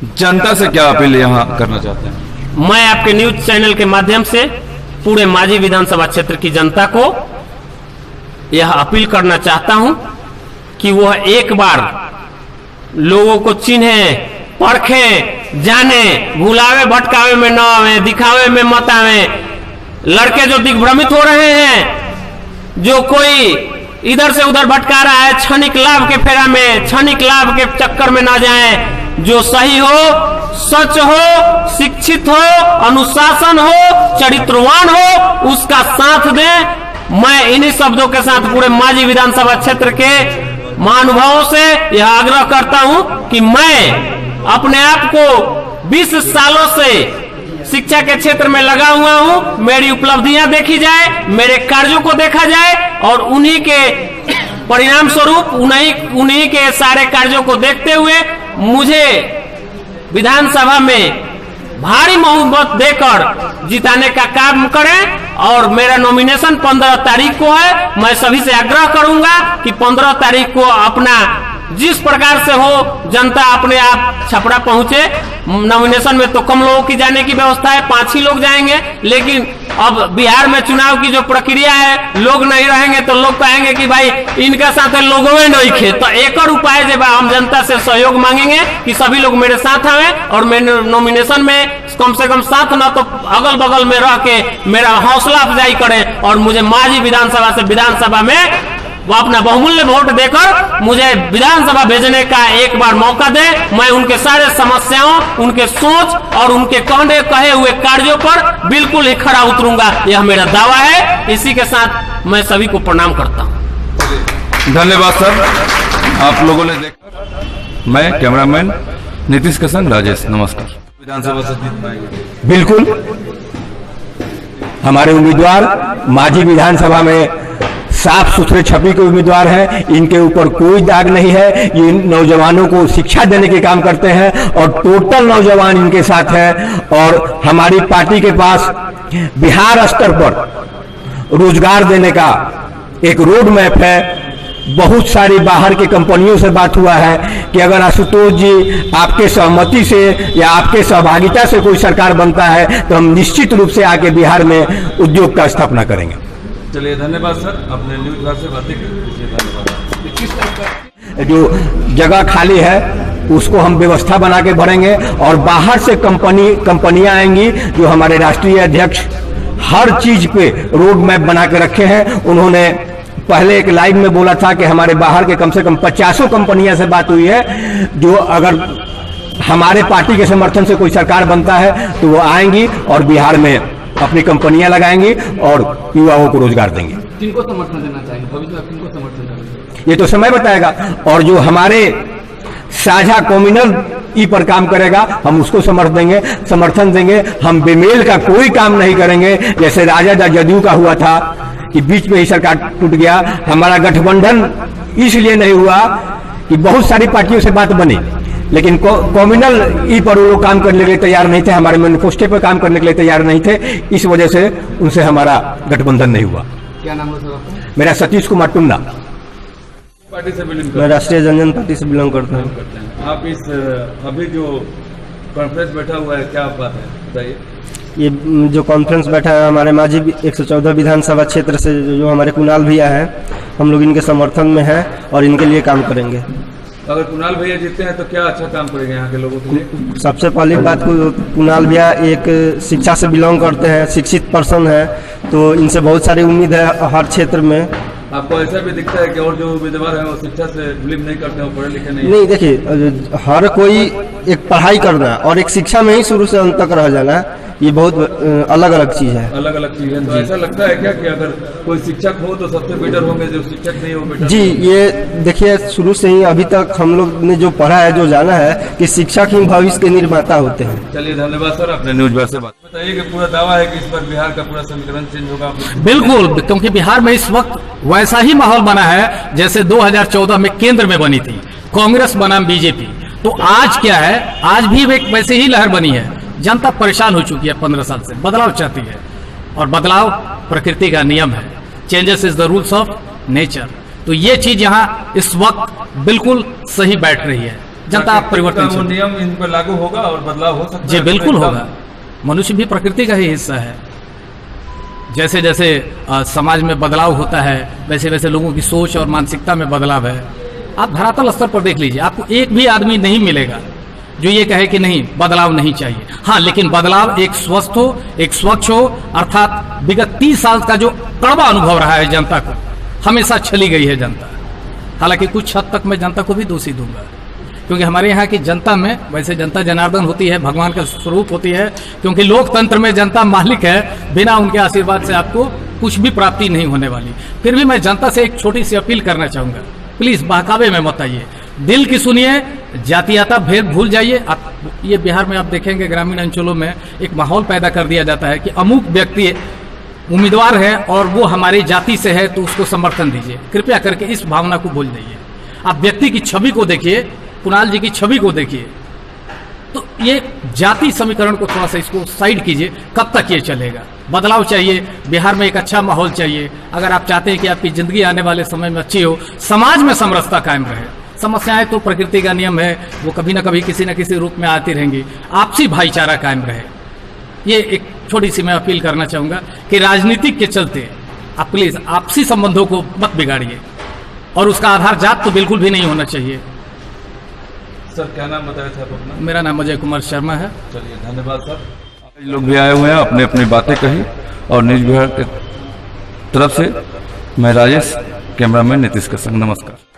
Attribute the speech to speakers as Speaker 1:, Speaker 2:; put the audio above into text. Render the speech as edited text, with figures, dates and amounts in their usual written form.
Speaker 1: जनता से क्या अपील यहाँ करना चाहते हैं?
Speaker 2: मैं आपके न्यूज चैनल के माध्यम से पूरे मांझी विधानसभा क्षेत्र की जनता को यह अपील करना चाहता हूं कि वह एक बार लोगों को चिन्हे, परखे, जाने, भुलावे भटकावे में न आवे, दिखावे में मत आवे। लड़के जो दिग्भ्रमित हो रहे हैं, जो कोई इधर से उधर भटका रहा है, क्षणिक लाभ के फेरा में, क्षणिक लाभ के चक्कर में ना जाएं। जो सही हो, सच हो, शिक्षित हो, अनुशासन हो, चरित्रवान हो, उसका साथ दें। मैं इन्हीं शब्दों के साथ पूरे मांझी विधानसभा क्षेत्र के महानुभावों से यह आग्रह करता हूं कि मैं अपने आप को 20 सालों से शिक्षा के क्षेत्र में लगा हुआ हूं। मेरी उपलब्धियां देखी जाए, मेरे कार्यों को देखा जाए और उन्हीं के परिणाम स्वरूप उन्हीं के सारे कार्यों को देखते हुए मुझे विधानसभा में भारी बहुमत देकर जिताने का काम करें। और मेरा नॉमिनेशन 15 तारीख को है। मैं सभी से आग्रह करूंगा कि 15 तारीख को अपना जिस प्रकार से हो जनता अपने आप छपरा पहुंचे। नॉमिनेशन में तो कम लोगों की जाने की व्यवस्था है, 5 ही लोग जाएंगे, लेकिन अब बिहार में चुनाव की जो प्रक्रिया है, लोग नहीं रहेंगे तो लोग कहेंगे कि भाई इनका साथ लोगों में नहीं खे। तो एक और उपाय जब हम जनता से सहयोग मांगेंगे कि सभी लोग मेरे साथ आए और मेरे नॉमिनेशन में कम से कम साथ ना तो अगल बगल में रह के मेरा हौसला अफजाई करें और मुझे मांझी विधानसभा से विधानसभा में वो अपना बहुमूल्य वोट देकर मुझे विधानसभा भेजने का एक बार मौका दे। मैं उनके सारे समस्याओं, उनके सोच और उनके कहे हुए कार्यों पर बिल्कुल ही खरा उतरूंगा, यह मेरा दावा है। इसी के साथ मैं सभी को प्रणाम करता हूं।
Speaker 1: धन्यवाद सर, आप लोगों ने देखा। मैं कैमरामैन नीतीश के संग राजेश, नमस्कार। विधानसभा से जीत पाएंगे?
Speaker 3: बिल्कुल। हमारे उम्मीदवार मांझी विधानसभा में साफ सुथरे छवि के उम्मीदवार हैं। इनके ऊपर कोई दाग नहीं है। ये नौजवानों को शिक्षा देने के काम करते हैं और टोटल नौजवान इनके साथ है। और हमारी पार्टी के पास बिहार स्तर पर रोजगार देने का एक रोड मैप है। बहुत सारी बाहर की कंपनियों से बात हुआ है कि अगर आशुतोष जी आपके सहमति से या आपके सहभागिता से कोई सरकार बनता है तो हम निश्चित रूप से आके बिहार में उद्योग का स्थापना करेंगे।
Speaker 1: चलिए, धन्यवाद सर, अपने न्यूज घर से बातें कीजिए। धन्यवाद।
Speaker 3: जो जगह खाली है उसको हम व्यवस्था बना के भरेंगे और बाहर से कंपनियां आएंगी। जो हमारे राष्ट्रीय अध्यक्ष हर चीज पे रोड मैप बना के रखे हैं। उन्होंने पहले एक लाइव में बोला था कि हमारे बाहर के कम से कम 50 कंपनियां से बात हुई है, जो अगर हमारे पार्टी के समर्थन से कोई सरकार बनता है तो वो आएंगी और बिहार में अपनी कंपनियां लगाएंगी और युवाओं को रोजगार देंगे।
Speaker 4: किनको समर्थन देना चाहिए भविष्य में, किनको समर्थन देना,
Speaker 3: ये तो समय बताएगा। और जो हमारे साझा कम्युनल ई पर काम करेगा हम उसको समर्थन देंगे। हम बेमेल का कोई काम नहीं करेंगे। जैसे राजद जदयू का हुआ था कि बीच में ही सरकार टूट गया। हमारा गठबंधन इसलिए नहीं हुआ कि बहुत सारी पार्टियों से बात बनी, लेकिन कम्युनल ई पर वो लोग काम करने के लिए तैयार नहीं थे, हमारे मैनिफेस्टो पर काम करने के लिए तैयार नहीं थे। इस वजह से उनसे हमारा गठबंधन नहीं हुआ।
Speaker 4: क्या नाम है सर आपका?
Speaker 3: मेरा सतीश कुमार टुन्ना।
Speaker 1: पार्टी से बिलोंग
Speaker 5: मैं राष्ट्रीय जनता पार्टी से बिलोंग करता हूँ।
Speaker 1: आप इस अभी जो कॉन्फ्रेंस बैठा हुआ है, क्या बात है बताइए?
Speaker 5: ये जो कॉन्फ्रेंस बैठा है हमारे मांझी 114 विधानसभा क्षेत्र से जो हमारे कुणाल भैया हैं, हम लोग इनके समर्थन में हैं और इनके लिए काम करेंगे।
Speaker 1: अगर कुणाल भैया जीतते हैं तो क्या अच्छा काम करेंगे यहाँ के लोगों के लिए?
Speaker 5: सबसे पहली बात को कुणाल भैया एक शिक्षा से बिलोंग करते हैं, शिक्षित पर्सन है, तो इनसे बहुत सारी उम्मीद है हर क्षेत्र में।
Speaker 1: आपको ऐसा भी दिखता है कि और जो उम्मीदवार हैं वो शिक्षा से बिलीव नहीं करते, वो पढ़े लिखे
Speaker 5: नहीं? देखिए, हर कोई एक पढ़ाई करना और एक शिक्षा में ही शुरू से अंत तक रह जाना, ये बहुत अलग अलग चीज है।
Speaker 1: अलग अलग चीज है। तो ऐसा लगता है क्या कि अगर कोई शिक्षक हो तो सबसे बेटर होंगे, जो शिक्षक नहीं हो बेटर?
Speaker 5: जी, ये देखिए शुरू से ही अभी तक हम लोग ने जो पढ़ा है, जो जाना है कि शिक्षक ही भविष्य के निर्माता होते हैं।
Speaker 1: चलिए, धन्यवाद सर, अपने न्यूज पर से बात बताइए कि पूरा दावा है कि इस पर बिहार का पूरा समीकरण चेंज होगा?
Speaker 6: बिल्कुल, क्योंकि बिहार में इस वक्त वैसा ही माहौल बना है जैसे 2014 में केंद्र में बनी थी कांग्रेस बनाम बीजेपी। तो आज क्या है, आज भी एक वैसे ही लहर बनी है। जनता परेशान हो चुकी है 15 साल से, बदलाव चाहती है और बदलाव प्रकृति का नियम है। Changes is the rules of nature. तो ये चीज यहाँ इस वक्त बिल्कुल सही बैठ रही है। जनता परिवर्तन
Speaker 1: वो नियम इन पर लागू होगा और बदलाव हो सकता है।
Speaker 6: जी बिल्कुल होगा। मनुष्य भी प्रकृति का ही हिस्सा है। जैसे जैसे समाज में बदलाव होता है वैसे वैसे लोगों की सोच और मानसिकता में बदलाव है। आप धरातल स्तर पर देख लीजिए, आपको एक भी आदमी नहीं मिलेगा जो ये कहे कि नहीं बदलाव नहीं चाहिए। हाँ, लेकिन बदलाव एक स्वस्थ हो, एक स्वच्छ हो, अर्थात विगत 30 साल का जो कड़वा अनुभव रहा है जनता को, हमेशा छली गई है जनता। हालांकि कुछ हद तक मैं जनता को भी दोषी दूंगा, क्योंकि हमारे यहाँ की जनता में वैसे जनता जनार्दन होती है, भगवान का स्वरूप होती है, क्योंकि लोकतंत्र में जनता मालिक है, बिना उनके आशीर्वाद से आपको कुछ भी प्राप्ति नहीं होने वाली। फिर भी मैं जनता से एक छोटी सी अपील करना चाहूंगा, प्लीज बहकावे में मत आइए, दिल की सुनिए, जातीयता भेद भूल जाइए। आप ये बिहार में आप देखेंगे ग्रामीण अंचलों में एक माहौल पैदा कर दिया जाता है कि अमुक व्यक्ति उम्मीदवार है और वो हमारी जाति से है तो उसको समर्थन दीजिए। कृपया करके इस भावना को भूल जाइए। आप व्यक्ति की छवि को देखिए, कुणाल जी की छवि को देखिए, तो ये जाति समीकरण को थोड़ा सा इसको साइड कीजिए। कब तक ये चलेगा? बदलाव चाहिए, बिहार में एक अच्छा माहौल चाहिए। अगर आप चाहते हैं कि आपकी जिंदगी आने वाले समय में अच्छी हो, समाज में समरसता कायम रहे। समस्याएं तो प्रकृति का नियम है, वो कभी ना कभी किसी न किसी रूप में आती रहेंगी। आपसी भाईचारा कायम रहे, ये एक छोटी सी मैं अपील करना चाहूंगा कि राजनीतिक के चलते आप प्लीज आपसी संबंधों को मत बिगाड़िए, और उसका आधार जात तो बिल्कुल भी नहीं होना चाहिए।
Speaker 1: सर क्या नाम बताया था आप अपना?
Speaker 6: मेरा नाम अजय कुमार शर्मा है।
Speaker 1: चलिए धन्यवाद सर। लोग भी आए हुए हैं, अपनी अपनी बातें कही, और न्यूज बिहार की तरफ से मैं राजेश, कैमरामैन नीतीश के संग, नमस्कार।